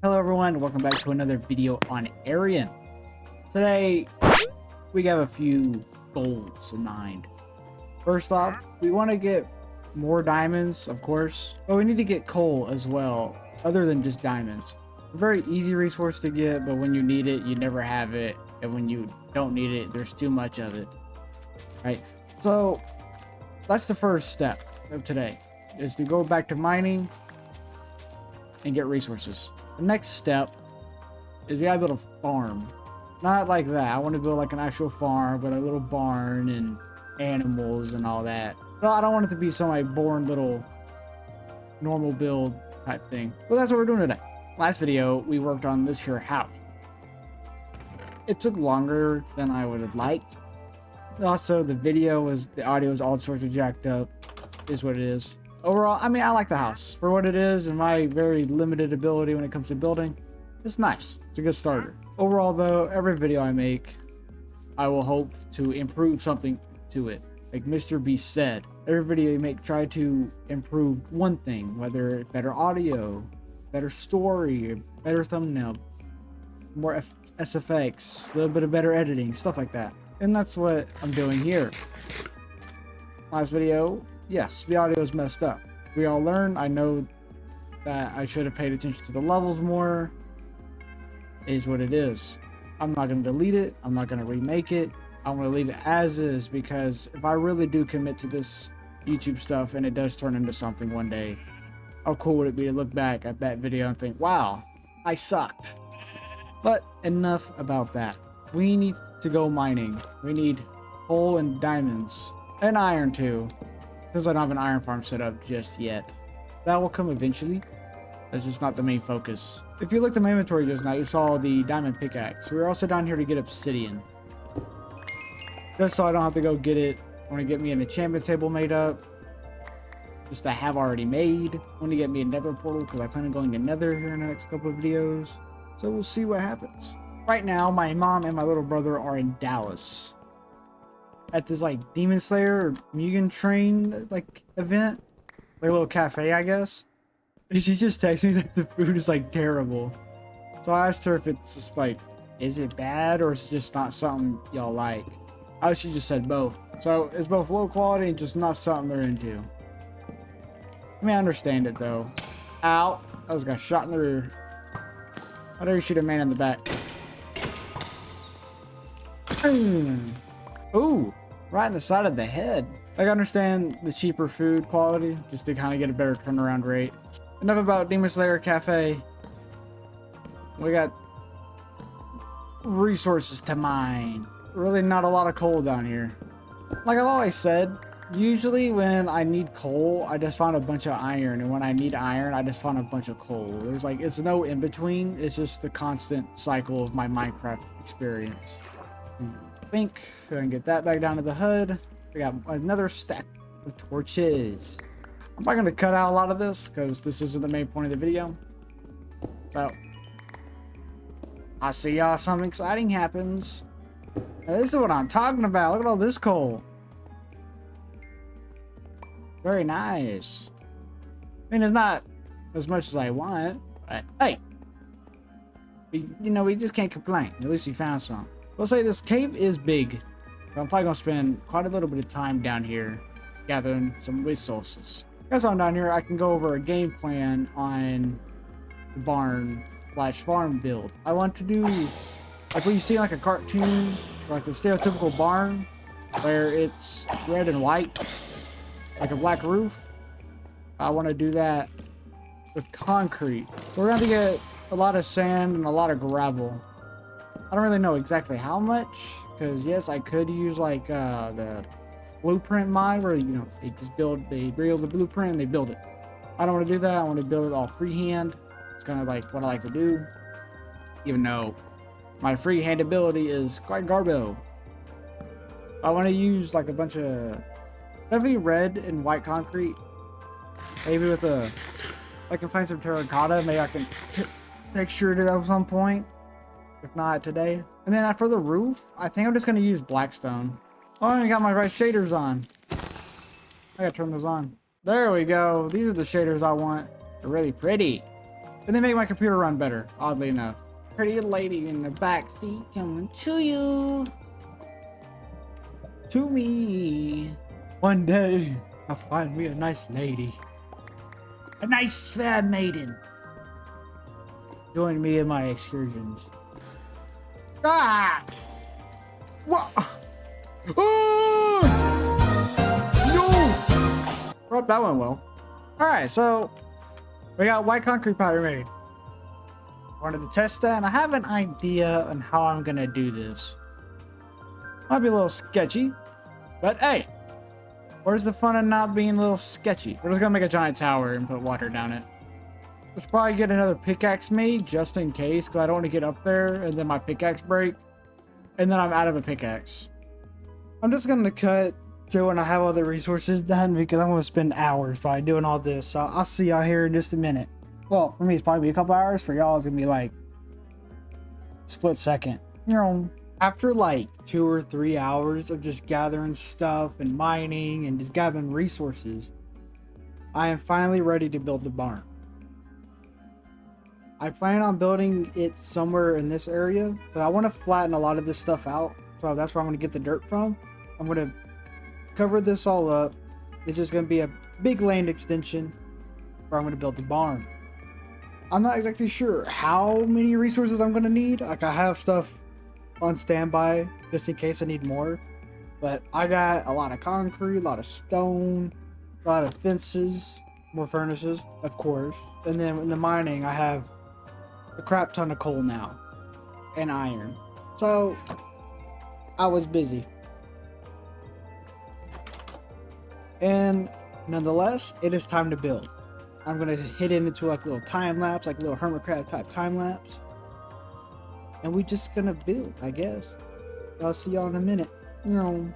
Hello everyone, welcome back to another video on Errian. Today, we have a few goals in mind. First off, we want to get more diamonds, of course, but we need to get coal as well, other than just diamonds. A very easy resource to get, but when you need it, you never have it, and when you don't need it, there's too much of it, right? So, that's the first step of today, is to go back to mining and get resources. The next step is we gotta build a farm. Not like that. I want to build like an actual farm with a little barn and animals and all that. So I don't want it to be some like boring little normal build type thing. But that's what we're doing today. Last video, we worked on this here house. It took longer than I would have liked. Also, the audio was all sorts of jacked up. Is what it is. Overall, I mean, I like the house for what it is and my very limited ability when it comes to building. It's nice. It's a good starter. Overall, though, every video I make, I will hope to improve something to it. Like Mr. Beast said, every video you make, try to improve one thing, whether better audio, better story, better thumbnail, more SFX, a little bit of better editing, stuff like that. And that's what I'm doing here. Last video, yes, the audio is messed up. We all learned. I know that I should have paid attention to the levels more. It is what it is. I'm not going to delete it. I'm not going to remake it. I'm going to leave it as is, because if I really do commit to this YouTube stuff and it does turn into something one day, how cool would it be to look back at that video and think, wow, I sucked. But enough about that. We need to go mining. We need coal and diamonds and iron too. Because I don't have an iron farm set up just yet. That will come eventually. That's just not the main focus. If you looked at my inventory just now, you saw the diamond pickaxe. We were also down here to get obsidian. Just so I don't have to go get it. I want to get me an enchantment table made up. Just to have already made. I want to get me a nether portal because I plan on going to nether here in the next couple of videos. So we'll see what happens. Right now, my mom and my little brother are in Dallas. At this like Demon Slayer or Mugen Train like event, like a little cafe, I guess. And she just texted me that the food is like terrible. So I asked her if it's just like, is it bad or is it just not something y'all like? She just said both. So it's both low quality and just not something they're into. I mean, I understand it though. Ow! I was got shot in the rear. How dare you shoot a man in the back? Ooh, right in the side of the head. I understand the cheaper food quality, just to kind of get a better turnaround rate. Enough about Demon Slayer Cafe. We got resources to mine. Really not a lot of coal down here. Like I've always said, usually when I need coal, I just find a bunch of iron. And when I need iron, I just find a bunch of coal. There's like, it's no in between. It's just the constant cycle of my Minecraft experience. Think go ahead and get that back down to the hood. We got another stack of torches. I'm not gonna cut out a lot of this because this isn't the main point of the video. So I'll see y'all if something exciting happens. Now, this is what I'm talking about. Look at all this coal. Very nice. I mean, it's not as much as I want, but hey, we just can't complain. At least we found some. Let's say this cave is big, so I'm probably gonna spend quite a little bit of time down here gathering some resources. As I'm down here, I can go over a game plan on the barn/farm build. I want to do like what you see in like a cartoon, like the stereotypical barn, where it's red and white, like a black roof. I want to do that with concrete. So we're going to get a lot of sand and a lot of gravel. I don't really know exactly how much, because yes, I could use like the blueprint mod where they real the blueprint and they build it. I don't want to do that. I want to build it all freehand. It's kind of like what I like to do, even though my freehand ability is quite garbo. I want to use like a bunch of heavy red and white concrete, maybe with I can find some terracotta. Maybe I can texture it at some point. If not today. And then for the roof, I think I'm just going to use blackstone. Oh, I got my right shaders on. I gotta turn those on. There we go. These are the shaders I want. They're really pretty. And they make my computer run better, oddly enough. Pretty lady in the back seat coming to you. To me. One day, I'll find me a nice lady. A nice fair maiden. Join me in my excursions. Ah! What? Oh! No! Well, that went well. Alright, so we got white concrete powder made. Wanted to test that, and I have an idea on how I'm gonna do this. Might be a little sketchy, but hey, where's the fun in not being a little sketchy? We're just gonna make a giant tower and put water down it. Let's probably get another pickaxe made just in case, because I don't want to get up there and then my pickaxe break, and then I'm out of a pickaxe. I'm just gonna cut to when I have all the resources done, because I'm gonna spend hours probably doing all this. So I'll see y'all here in just a minute. Well, for me it's probably be a couple hours. For y'all it's gonna be like split second. You know, after like 2 or 3 hours of just gathering stuff and mining and just gathering resources, I am finally ready to build the barn. I plan on building it somewhere in this area, but I want to flatten a lot of this stuff out. So that's where I'm going to get the dirt from. I'm going to cover this all up. It's just going to be a big land extension where I'm going to build the barn. I'm not exactly sure how many resources I'm going to need. Like, I have stuff on standby just in case I need more. But I got a lot of concrete, a lot of stone, a lot of fences, more furnaces, of course. And then in the mining, I have a crap ton of coal now and iron. So I was busy. And nonetheless, it is time to build. I'm gonna hit it into like a little time lapse, like a little hermitcraft type time lapse. And we just gonna build, I guess. I'll see y'all in a minute. You know.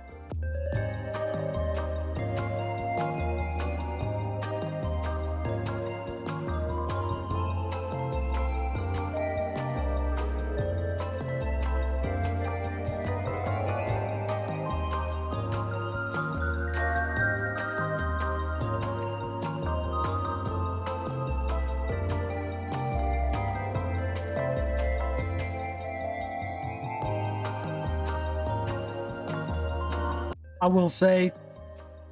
I will say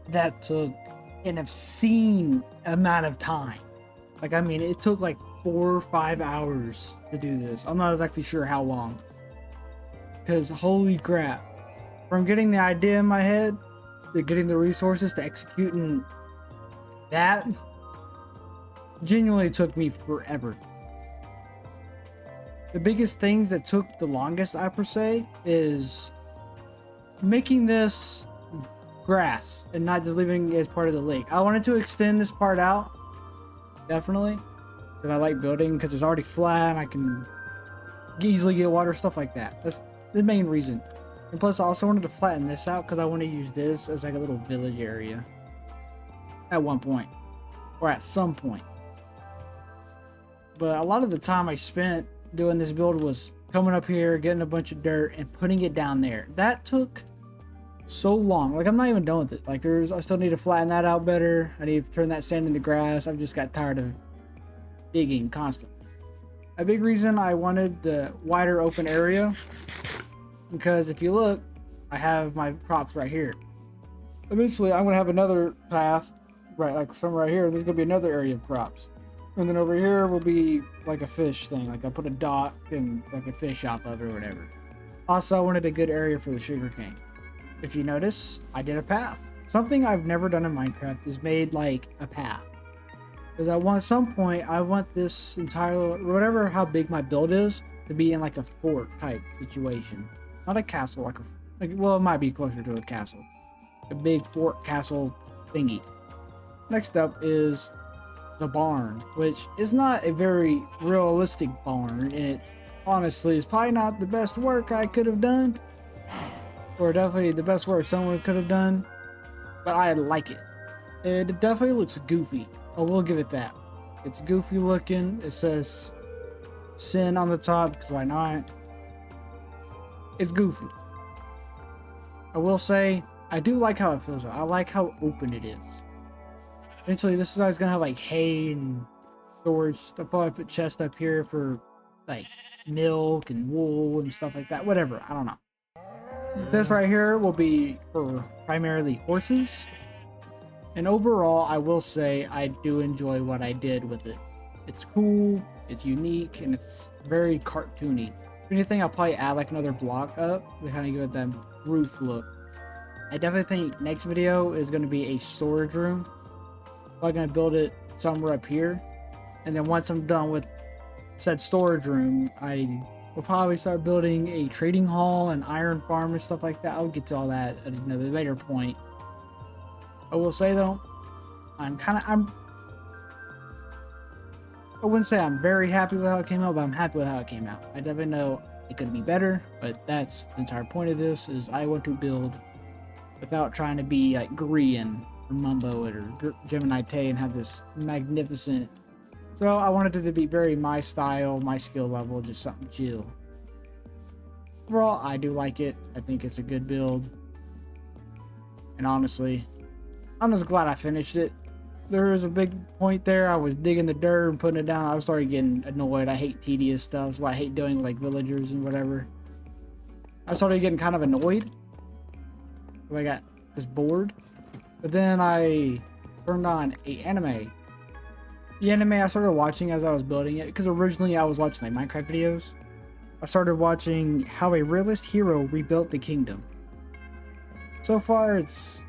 that took an obscene amount of time. Like, I mean, it took like 4 or 5 hours to do this. I'm not exactly sure how long. Because holy crap. From getting the idea in my head to getting the resources to executing that genuinely took me forever. The biggest things that took the longest, I per se, is making this grass and not just leaving it as part of the lake. I wanted to extend this part out, definitely, because I like building, because it's already flat and I can easily get water, stuff like that. That's the main reason. And plus I also wanted to flatten this out because I want to use this as like a little village area at one point, or at some point. But a lot of the time I spent doing this build was coming up here, getting a bunch of dirt and putting it down there. That took so long. Like, I'm not even done with it. Like, I still need to flatten that out better. I need to turn that sand into grass. I've just got tired of digging constantly. A big reason I wanted the wider open area, because if you look, I have my crops right here. Eventually I'm gonna have another path right, like somewhere right here. There's gonna be another area of crops, and then over here will be like a fish thing. Like, I put a dock and like a fish off of it or whatever. Also, I wanted a good area for the sugarcane. If you notice, I did a path. Something I've never done in Minecraft is made like a path. Because at some point, I want this entire, whatever how big my build is, to be in like a fort type situation. Not a castle, like well, it might be closer to a castle. A big fort castle thingy. Next up is the barn, which is not a very realistic barn. And it honestly is probably not the best work I could have done. Or definitely the best work someone could have done, but I like it. It definitely looks goofy. Oh, we'll give it that. It's goofy looking. It says sin on the top, because why not? It's goofy. I will say, I do like how it feels. I like how open it is. Eventually, this side's gonna have like hay and storage. I'll probably put chests up here for like milk and wool and stuff like that. Whatever, I don't know. This right here will be for primarily horses. And overall, I will say I do enjoy what I did with it. It's cool, it's unique, and it's very cartoony. If anything, I'll probably add like another block up to kind of give it that roof look. I definitely think next video is going to be a storage room. I'm going to build it somewhere up here. And then once I'm done with said storage room, I will probably start building a trading hall and iron farm and stuff like that. I'll get to all that at another later point. I will say though, I wouldn't say I'm very happy with how it came out, but I'm happy with how it came out. I definitely know it could be better, but that's the entire point of this, is I want to build without trying to be like Errian or Mumbo or Gemini Tay and have this magnificent. So I wanted it to be very my style, my skill level, just something chill. Overall, I do like it. I think it's a good build. And honestly, I'm just glad I finished it. There was a big point there. I was digging the dirt and putting it down. I started getting annoyed. I hate tedious stuff. That's why I hate doing like villagers and whatever. I started getting kind of annoyed. I got just bored. But then I turned on an anime. The anime I started watching as I was building it, because originally I was watching like Minecraft videos. I started watching how a realist hero rebuilt the kingdom. So far, it's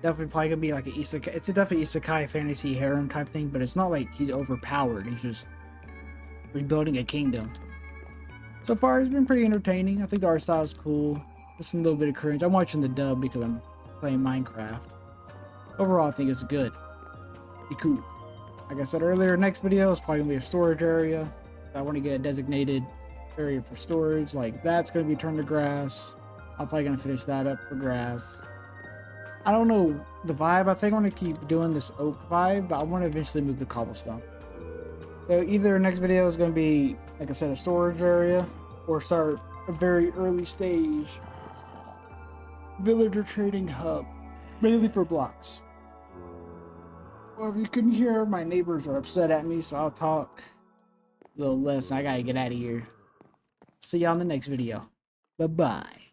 definitely probably gonna be like an isekai. It's a definitely isekai fantasy harem type thing, but it's not like he's overpowered. He's just rebuilding a kingdom. So far, it's been pretty entertaining. I think the art style is cool. There's some little bit of cringe. I'm watching the dub because I'm playing Minecraft. Overall, I think it's good. Be cool. Like I said earlier, next video is probably gonna be a storage area. I want to get a designated area for storage. Like that's gonna be turned to grass. I'm probably gonna finish that up for grass. I don't know the vibe. I think I want to keep doing this oak vibe, but I want to eventually move to cobblestone. So either next video is gonna be, like I said, a storage area, or start a very early stage villager trading hub, mainly for blocks. Well, if you couldn't hear, my neighbors are upset at me, so I'll talk a little less. I gotta get out of here. See you on the next video. Bye-bye.